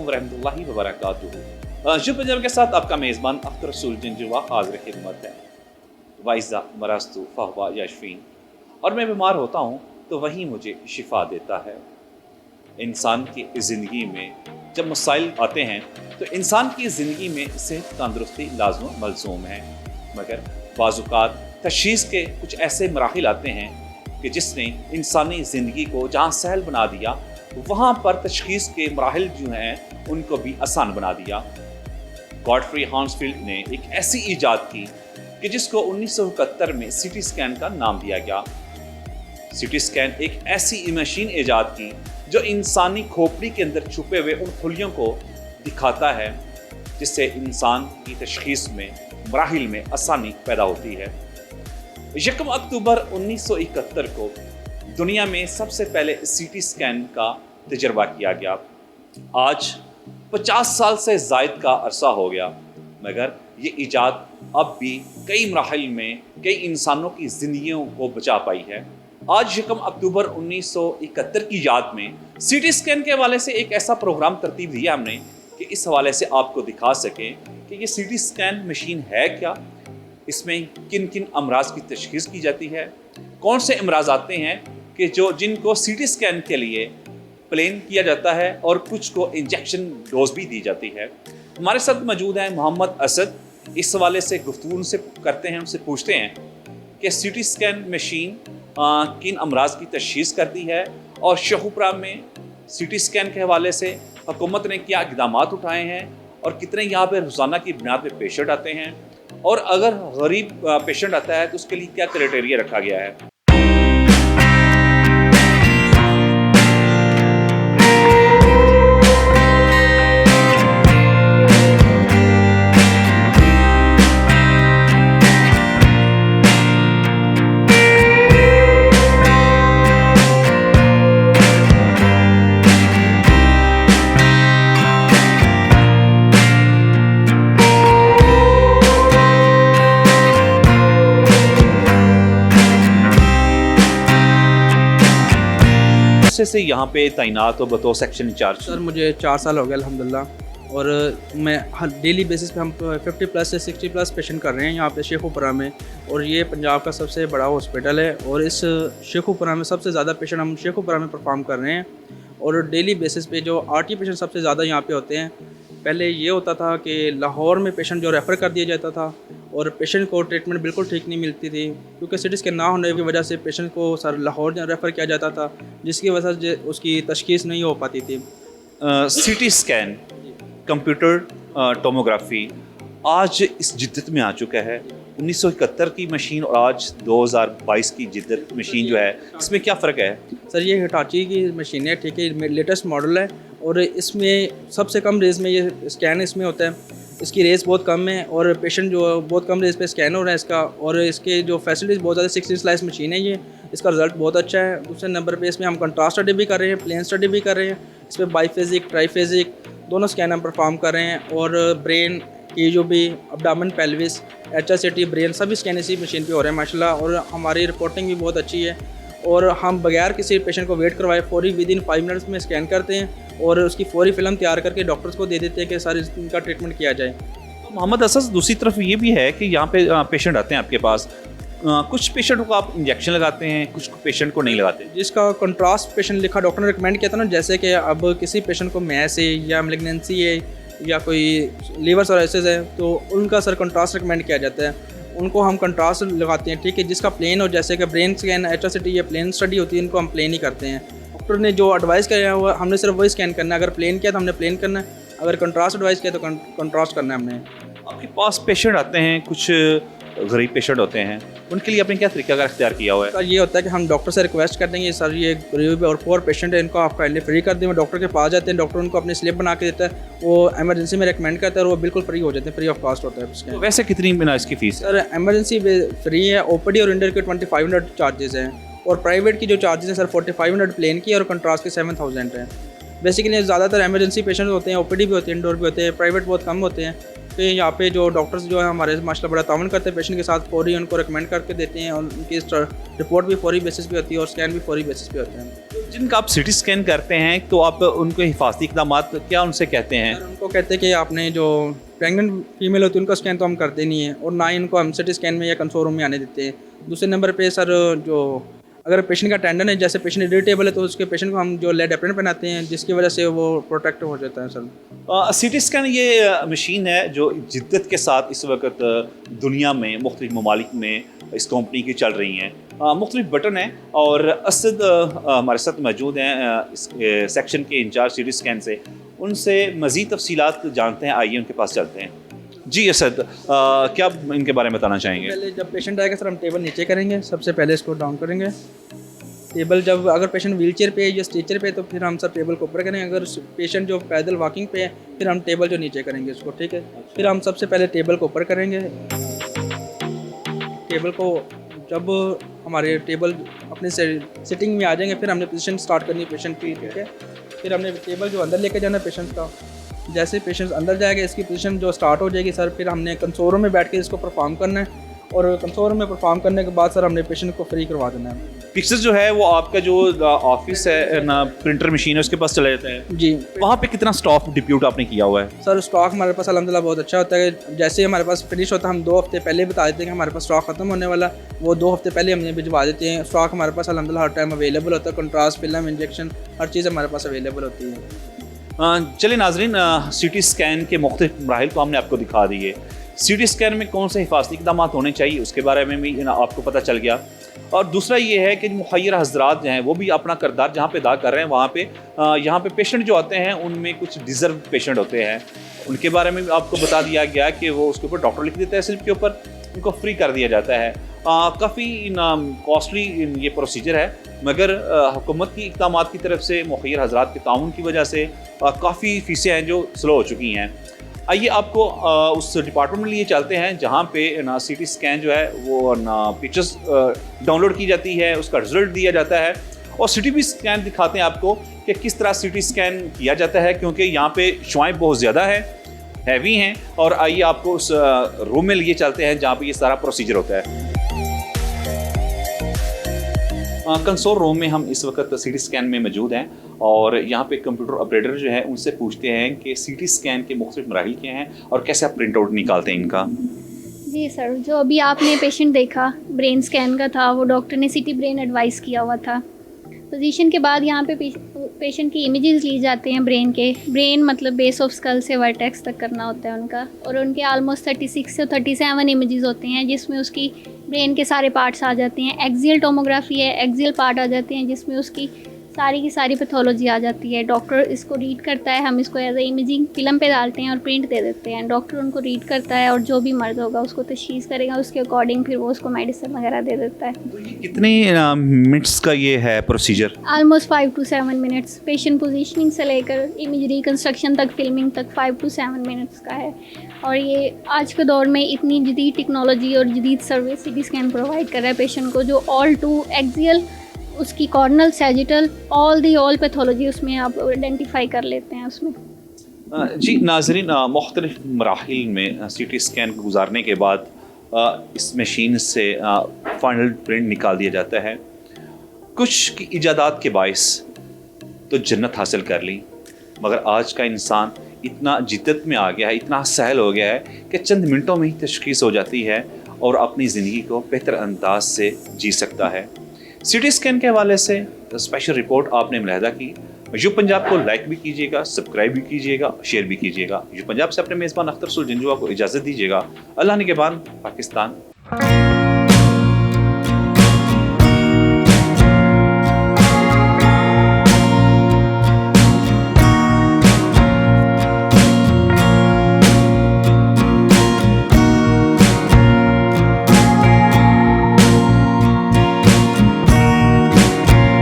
वरहमतुल्लाहि वबरकातुहू। जो पंजाब के साथ आपका मेज़बान अख्तर रसूल जंजुआ हाज़िर खिदमत है। वाइज़ा मरस्तु फ़हुवा यशफ़ीन, और मैं बीमार होता हूँ तो वही मुझे शिफा देता है। इंसान की ज़िंदगी में जब मसाइल आते हैं तो इंसान की ज़िंदगी में सेहत तंदुरुस्ती लाज़िम मलज़ूम है, मगर बाज़-औक़ात तशख़ीस के कुछ ऐसे मराहिल आते हैं कि जिसने इंसानी ज़िंदगी को जहाँ सहल बना दिया, वहाँ पर तशख़ीस के मराहिल जो हैं उनको भी आसान बना दिया। गॉडफ्री हांसफील्ड ने एक ऐसी ईजाद की कि जिसको 1971 में सीटी स्कैन का नाम दिया गया। सीटी स्कैन एक ऐसी मशीन ईजाद की जो इंसानी खोपड़ी के अंदर छुपे हुए उन खुलियों को दिखाता है, जिससे इंसान की तशख़ीस में मराहिल में आसानी पैदा होती है। 1 अक्टूबर 1971 को दुनिया में सबसे पहले सीटी स्कैन का तजर्बा किया गया। आज 50 साल से ज़ायद का अरसा हो गया, मगर ये ईजाद अब भी कई मराहिल में कई इंसानों की ज़िंदगियों को बचा पाई है। आज 1 अक्टूबर 1971 की याद में सीटी स्कैन के हवाले से एक ऐसा प्रोग्राम तरतीब दिया हमने कि इस हवाले से आपको दिखा सकें कि ये सीटी स्कैन मशीन है क्या, इसमें किन किन अमराज की तशख़ीस की जाती है, कौन से अमराज आते हैं कि जिनको सीटी स्कैन के लिए प्लान किया जाता है और कुछ को इंजेक्शन डोज भी दी जाती है। हमारे साथ मौजूद हैं मोहम्मद असद। इस हवाले से गुफ्तगू उनसे करते हैं, उनसे पूछते हैं कि सीटी स्कैन मशीन किन अमराज की तशख़ीस करती है और शेखुपुरा में सीटी स्कैन के हवाले से हुकूमत ने क्या इक़दाम उठाए हैं और कितने यहाँ पर रोज़ाना की बुनियाद पर पेशेंट आते हैं, और अगर गरीब पेशेंट आता है तो उसके लिए क्या क्राइटेरिया रखा गया है। से यहाँ पे तैनात हो बतौर सेक्शन इंचार्ज? सर मुझे 4 साल हो गए अल्हम्दुलिल्लाह, और मैं हर डेली बेसिस पे हम 50+ से 60+ पेशेंट कर रहे हैं यहाँ पे शेखुपुरा में, और ये पंजाब का सबसे बड़ा हॉस्पिटल है, और इस शेखुपुरा में सबसे ज़्यादा पेशेंट हम शेखुपुरा में परफॉर्म कर रहे हैं। और डेली बेसिस पे जो आरटी पेशेंट सबसे ज़्यादा यहाँ पे होते हैं। पहले ये होता था कि लाहौर में पेशेंट जो रेफ़र कर दिया जाता था और पेशेंट को ट्रीटमेंट बिल्कुल ठीक नहीं मिलती थी, क्योंकि सीटी स्कैन ना होने की वजह से पेशेंट को सर लाहौर रेफ़र किया जाता था, जिसकी वजह से उसकी तशख़ीस नहीं हो पाती थी। सीटी स्कैन, कंप्यूटर टोमोग्राफी आज इस जिद्दत में आ चुका है। 1971 की मशीन और आज 2022 की जिद्दत मशीन जो है, इसमें क्या फ़र्क है? सर ये हिटाची की मशीन है, ठीक है, लेटेस्ट मॉडल है, और इसमें सबसे कम रेज़ में ये स्कैन इसमें होता है। इसकी रेस बहुत कम है और पेशेंट जो बहुत कम रेस पे स्कैन हो रहा है इसका, और इसके जो फैसिलिटीज़ बहुत ज़्यादा 16 स्लाइस मशीन है ये, इसका रिज़ल्ट बहुत अच्छा है। दूसरे नंबर पे इसमें हम कंट्रास्ट स्टडी भी कर रहे हैं, प्लेन स्टडी भी कर रहे हैं, इसमें बाईफेजिक ट्राईफेजिक दोनों स्कैन हम परफॉर्म कर रहे हैं, और ब्रेन की जो भी अब्डामन पेल्विस HSCT ब्रेन सभी स्कैन इसी मशीन पे हो रहे हैं माशाल्लाह, और हमारी रिपोर्टिंग भी बहुत अच्छी है, और हम बगैर किसी पेशेंट को वेट करवाए फौरी विदिन 5 मिनट्स में स्कैन करते हैं और उसकी फौरी फिल्म तैयार करके डॉक्टर्स को दे देते हैं कि सर इनका ट्रीटमेंट किया जाए। मोहम्मद असद, दूसरी तरफ ये भी है कि यहाँ पे पेशेंट आते हैं आपके पास, कुछ पेशेंट को आप इंजेक्शन लगाते हैं, कुछ पेशेंट को नहीं लगाते। जिसका कंट्रास्ट पेशेंट लिखा डॉक्टर ने रिकमेंड किया था ना, जैसे कि अब किसी पेशेंट को मैस है या मैलिग्नेंसी है या कोई लीवर सोराइसिस है, तो उनका सर कंट्रास्ट रिकमेंड किया जाता है, उनको हम कंट्रास्ट लगाते हैं, ठीक है। जिसका प्लेन हो, जैसे कि ब्रेन स्कैन HSCT या प्लेन स्टडी होती है, इनको हम प्लेन ही करते हैं। डॉक्टर ने जो एडवाइस किया हुआ हमने सिर्फ वही स्कैन करना है, अगर प्लेन किया तो हमने प्लेन करना है, अगर कंट्रास्ट एडवाइस किया तो कंट्रास्ट करना है हमने। आपके पास पेशेंट आते हैं, कुछ गरीब पेशेंट होते हैं, उनके लिए आपने क्या तरीका का इख्तियार किया हुआ है? सर ये होता है कि हम डॉक्टर से रिक्वेस्ट कर देंगे, सर ये गरीब और पुअर पेशेंट है, इनको आप काइंडली फ्री कर दें। डॉक्टर के पास जाते हैं, डॉक्टर उनको अपनी स्लिप बना के देता है, वो एमरजेंसी में रिकमेंड करता है और वो बिल्कुल फ्री हो जाते हैं, फ्री ऑफ कॉस्ट होता है। तो वैसे कितनी बिना इसकी फ़ीस? सर एमरजेंसी फ्री है, OPD और इंडर के 2500 चार्जेस हैं, और प्राइवेट की जो चार्जेस हैं सर 4500 प्लेन की और कंट्रास्ट के 7000 है। बेसिकली ज़्यादातर एमरजेंसी पेशेंट होते हैं, OPD भी होते हैं, इंडोर भी होते हैं, प्राइवेट बहुत कम होते हैं। कि यहाँ पे जो डॉक्टर्स जो है हमारे माशाल्लाह बड़ा तावन करते हैं पेशेंट के साथ, फौरी उनको रिकमेंड करके देते हैं और उनकी रिपोर्ट भी फौरी बेसिस पे होती है और स्कैन भी फौरी बेसिस पे होते हैं। जिनका आप सिटी स्कैन करते हैं तो आप उनको हिफाजती इक़दाम क्या उनसे कहते हैं? सर उनको कहते हैं कि आपने जो प्रेग्नेंट फीमेल होती है उनका स्कैन तो हम करते नहीं हैं और ना ही उनको हम सिटी स्कैन में या कंसोल रूम में आने देते हैं। दूसरे नंबर पे सर जो अगर पेशेंट का टेंडन है, जैसे पेशेंट इरिटेबल है तो उसके पेशेंट को हम जो लेड एप्रन पहनाते हैं जिसकी वजह से वो प्रोटेक्ट हो जाता है सर। सिटी स्कैन ये मशीन है जो जिद्दत के साथ इस वक्त दुनिया में मुख्तलिफ ममालिक में इस कंपनी की चल रही हैं। मुख्तलिफ बटन हैं और असद हमारे साथ मौजूद हैं इस सेक्शन के इंचार्ज सिटी स्कैन से, उनसे मज़ीद तफसीलात जानते हैं। आइए उनके पास चलते हैं। जी असद, क्या इनके बारे में बताना चाहेंगे? पहले जब पेशेंट आएगा सर हम टेबल नीचे करेंगे, सबसे पहले इसको डाउन करेंगे। टेबल जब अगर पेशेंट व्हीलचेयर पे है या स्ट्रेचर पे है तो फिर हम सर टेबल को ऊपर करेंगे। अगर पेशेंट जो पैदल वॉकिंग पे है फिर हम टेबल जो नीचे करेंगे उसको, ठीक है। फिर हम सबसे पहले टेबल को ऊपर करेंगे। टेबल को जब हमारे टेबल अपने सिटिंग में आ जाएंगे फिर हमने पोजीशन स्टार्ट करनी है पेशेंट की, ठीक है। फिर हमने टेबल जो अंदर लेके जाना है पेशेंट का, जैसे पेशेंट अंदर जाएगा इसकी पोजीशन जो स्टार्ट हो जाएगी सर, फिर हमने कंसोल रूम में बैठ के इसको परफॉर्म करना है और कंसोल रूम में परफॉर्म करने के बाद सर हमने पेशेंट को फ्री करवा देना है। पिक्चर्स जो है वो आपका जो ऑफिस है ना, प्रिंटर मशीन है, उसके पास चला जाता है जी। वहाँ पे कितना स्टॉक डिप्यूट आपने किया हुआ है? सर स्टॉक हमारे पास अल्हम्दुलिल्लाह बहुत अच्छा होता है। जैसे हमारे पास फिनिश होता है हम 2 हफ्ते पहले बता देते हैं कि हमारे पास स्टॉक खत्म होने वाला, वो 2 हफ्ते पहले हमने भिजवा देते हैं। स्टॉक हमारे पास अल्हम्दुलिल्लाह हर टाइम अवेलेबल होता है। कंट्रास्ट, फिल्म, इंजेक्शन, हर चीज़ हमारे पास अवेलेबल होती है। चलिए नाजरीन, सिटी स्कैन के मुख्तलिफ मराहिल को हमने आपको दिखा दिए। सिटी स्कैन में कौन से हिफाजती इक़दाम होने चाहिए उसके बारे में भी आपको पता चल गया। और दूसरा ये है कि मुखय्यर हज़रात जो हैं वो भी अपना किरदार जहाँ पे अदा कर रहे हैं वहाँ पे यहाँ पे पेशेंट जो आते हैं उनमें कुछ डिज़र्व पेशेंट होते हैं, उनके बारे में भी आपको बता दिया गया कि वो उसके ऊपर डॉक्टर लिख देता है स्लिप के ऊपर, उनको फ्री कर दिया जाता है। काफ़ी कॉस्टली ये प्रोसीजर है, मगर हुकूमत की इक़दाम की तरफ से मुखय्यर हज़रात के ताउन की वजह से काफ़ी फ़ीसें हैं जो स्लो हो चुकी हैं। आइए आपको उस डिपार्टमेंट में लिए चलते हैं जहाँ पे ना सिटी स्कैन जो है वो ना पिक्चर्स डाउनलोड की जाती है, उसका रिजल्ट दिया जाता है और सिटी भी स्कैन दिखाते हैं आपको कि किस तरह सिटी स्कैन किया जाता है, क्योंकि यहाँ पे शुआएं बहुत ज़्यादा है, हैवी हैं। और आइए आपको उस रूम में लिए चलते हैं जहाँ पे ये सारा प्रोसीजर होता है। कंसोल रूम में हम इस वक्त सिटी स्कैन में मौजूद हैं और यहाँ पे कंप्यूटर ऑपरेटर जो है उनसे पूछते हैं कि सिटी स्कैन के मुख्तलिफ मराहिल क्या हैं और कैसे आप प्रिंट आउट निकालते हैं इनका। जी सर, जो अभी आपने पेशेंट देखा ब्रेन स्कैन का था, वो डॉक्टर ने सिटी ब्रेन एडवाइस किया हुआ था। पोजीशन के बाद यहाँ पे पेशेंट की इमेजेस ली जाते हैं ब्रेन के। ब्रेन मतलब बेस ऑफ स्कल से वर्टेक्स तक करना होता है उनका, और उनके ऑलमोस्ट 36 से 37 इमेजेस होते हैं जिसमें उसकी ब्रेन के सारे पार्ट्स आ जाते हैं। एक्सियल टोमोग्राफी है, एक्सियल पार्ट आ जाते हैं जिसमें उसकी सारी की सारी पैथोलॉजी आ जाती है। डॉक्टर इसको रीड करता है, हम इसको एज ए इमेजिंग फिल्म पे डालते हैं और प्रिंट दे देते हैं। डॉक्टर उनको रीड करता है और जो भी मर्ज होगा उसको तशख़ीस करेगा, उसके अकॉर्डिंग फिर वो उसको मेडिसिन वगैरह दे देता है। तो ये कितने मिनट्स का ये है procedure? Almost 5 to 7 minutes. Patient positioning से लेकर इमेज रिकन्स्ट्रक्शन तक, फिल्मिंग तक 5 to 7 मिनट्स का है। और ये आज के दौर में इतनी जदीद टेक्नोलॉजी और जदीद सर्विस सिटी स्कैन प्रोवाइड कर रहा है पेशेंट को, जो ऑल टू एक्सियल, उसकी कॉर्नल, सैजिटल, ऑल पैथोलॉजी उसमें आप आइडेंटिफाई कर लेते हैं उसमें। जी नाजरीन, मुख्तलिफ मराहिल में सिटी स्कैन को गुजारने के बाद इस मशीन से फाइनल प्रिंट निकाल दिया जाता है। कुछ की इजादात के बाइस तो जन्नत हासिल कर ली, मगर आज का इंसान इतना जिद्दत में आ गया है, इतना सहल हो गया है कि चंद मिनटों में ही तशख़ीस हो जाती है और अपनी ज़िंदगी को बेहतर अंदाज से जी सकता है। सिटी स्कैन के हवाले से स्पेशल रिपोर्ट आपने मुलाहिदा की। यू पंजाब को लाइक भी कीजिएगा, सब्सक्राइब भी कीजिएगा, शेयर भी कीजिएगा। यू पंजाब से अपने मेज़बान अख्तर सुलझंजुआ को इजाज़त दीजिएगा। अल्लाह निगहबान, पाकिस्तान।